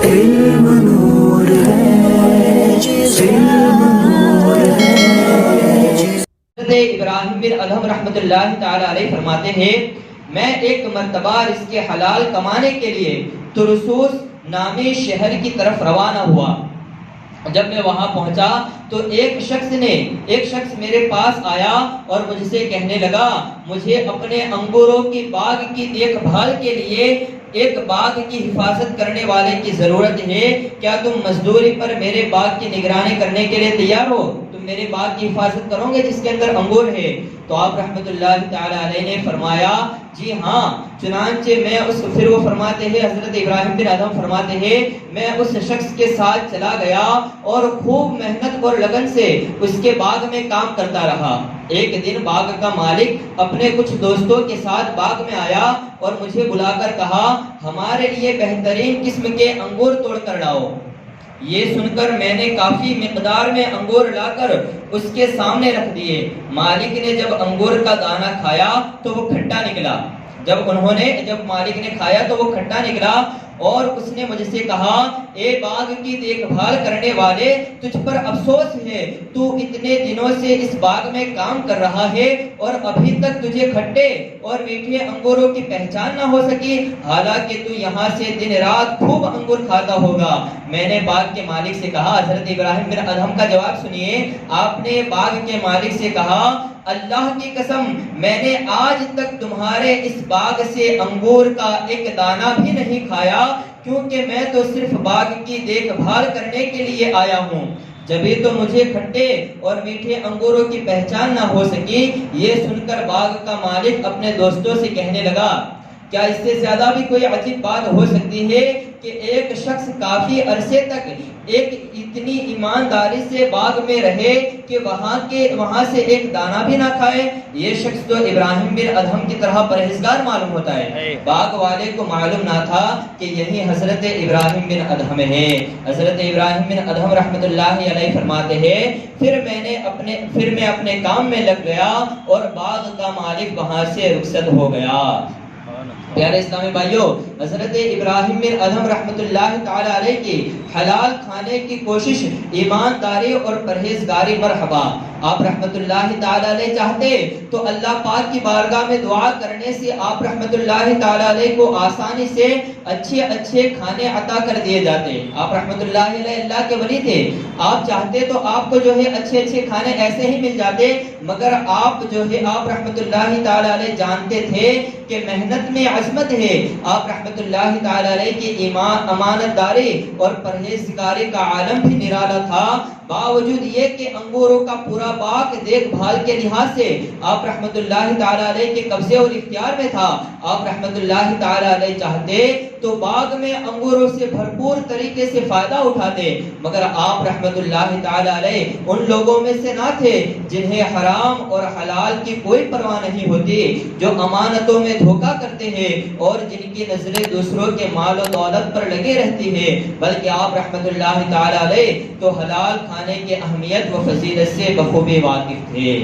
علم نور ہے، علم نور ہے۔ حضرت ابراہیم بن ادہم رحمۃ اللہ تعالی علیہ فرماتے ہیں میں ایک مرتبہ رزق حلال کمانے کے لیے ترسوس نامی شہر کی طرف روانہ ہوا۔ جب میں وہاں پہنچا تو ایک شخص میرے پاس آیا اور مجھ سے کہنے لگا مجھے اپنے انگوروں کی باغ کی دیکھ بھال کے لیے ایک باغ کی حفاظت کرنے والے کی ضرورت ہے، کیا تم مزدوری پر میرے باغ کی نگرانی کرنے کے لیے تیار ہو؟ تم میرے باغ کی حفاظت کرو گے جس کے اندر انگور ہے؟ تو آپ رحمت اللہ تعالی علیہ نے فرمایا جی ہاں۔ چنانچہ پھر وہ فرماتے ہیں حضرت ابراہیم بن ادہم فرماتے ہیں میں اس شخص کے ساتھ چلا گیا اور خوب محنت اور لگن سے اس کے باغ میں کام کرتا رہا۔ ایک دن باغ کا مالک اپنے کچھ دوستوں کے ساتھ باغ میں آیا اور مجھے بلا کر کہا ہمارے لیے بہترین قسم کے انگور توڑ کر لاؤ۔ یہ سن کر میں نے کافی مقدار میں انگور لا کر اس کے سامنے رکھ دیے۔ مالک نے جب انگور کا دانہ کھایا تو وہ کھٹا نکلا۔ جب مالک نے کھایا تو وہ کھٹا نکلا اور اس نے مجھ سے کہا اے باغ کی دیکھ بھال کرنے والے تجھ پر افسوس ہے، تو اتنے دنوں سے اس باغ میں کام کر رہا ہے اور ابھی تک تجھے کھٹے اور میٹھے انگوروں کی پہچان نہ ہو سکی، حالانکہ تو یہاں سے دن رات خوب انگور کھاتا ہوگا۔ میں نے باغ کے مالک سے کہا، حضرت ابراہیم بن ادہم کا جواب سنیے، آپ نے باغ کے مالک سے کہا اللہ کی قسم میں نے آج تک تمہارے اس باغ سے انگور کا ایک دانہ بھی نہیں کھایا، کیونکہ میں تو صرف باغ کی دیکھ بھال کرنے کے لیے آیا ہوں، جبھی تو مجھے کھٹے اور میٹھے انگوروں کی پہچان نہ ہو سکی۔ یہ سن کر باغ کا مالک اپنے دوستوں سے کہنے لگا کیا اس سے زیادہ بھی کوئی عجیب بات ہو سکتی ہے کہ ایک شخص کافی عرصے تک ایک اتنی ایمانداری سے باغ میں رہے کہ وہاں سے ایک دانہ بھی نہ کھائے؟ یہ شخص تو ابراہیم بن ادہم کی طرح پرہیزگار معلوم ہوتا ہے۔ باغ والے کو معلوم نہ تھا کہ یہی حضرت ابراہیم بن ادہم ہے۔ حضرت ابراہیم بن ادہم رحمت اللہ علیہ فرماتے ہیں پھر میں اپنے کام میں لگ گیا اور باغ کا مالک وہاں سے رخصت ہو گیا۔ پیارے اسلامی بھائیوں، حضرت ابراہیم بن ادہم رحمت اللہ تعالی علیہ کی حلال کھانے کی کوشش، ایمانداری اور پرہیزگاری مرحبا۔ آپ رحمت اللہ تعالی علیہ چاہتے تو اللہ پاک کی بارگاہ میں دعا کرنے سے آپ رحمت اللہ تعالی علیہ کو آسانی سے اچھے کھانے عطا کر دیے جاتے۔ آپ رحمت اللہ علیہ اللہ کے ولی تھے، آپ چاہتے تو آپ کو جو ہے اچھے کھانے ایسے ہی مل جاتے، مگر آپ رحمت اللہ تعالی علیہ جانتے تھے کہ محنت میں عظمت ہے۔ آپ رحمت اللہ تعالی علیہ کی امانت داری اور پرہیزگاری کا عالم بھی نرالا تھا، باوجود یہ کہ انگوروں کا پورا باغ دیکھ بھال کے لحاظ سے آپ رحمت اللہ تعالی علیہ کے قبضے اور اختیار میں تھا۔ آپ رحمت اللہ تعالی علیہ چاہتے تو باغ میں انگوروں سے بھرپور طریقے سے فائدہ اٹھاتے، مگر آپ رحمت اللہ تعالی علیہ ان لوگوں میں سے نہ تھے جنہیں حرام اور حلال کی کوئی پرواہ نہیں ہوتی، جو امانتوں میں دھوکہ کرتے ہیں اور جن کی نظریں دوسروں کے مال و دولت پر لگے رہتی ہے، بلکہ آپ رحمت اللہ تعالی علیہ تو حلال کھانے کی اہمیت و فضیلت سے بخوبی واقف تھے۔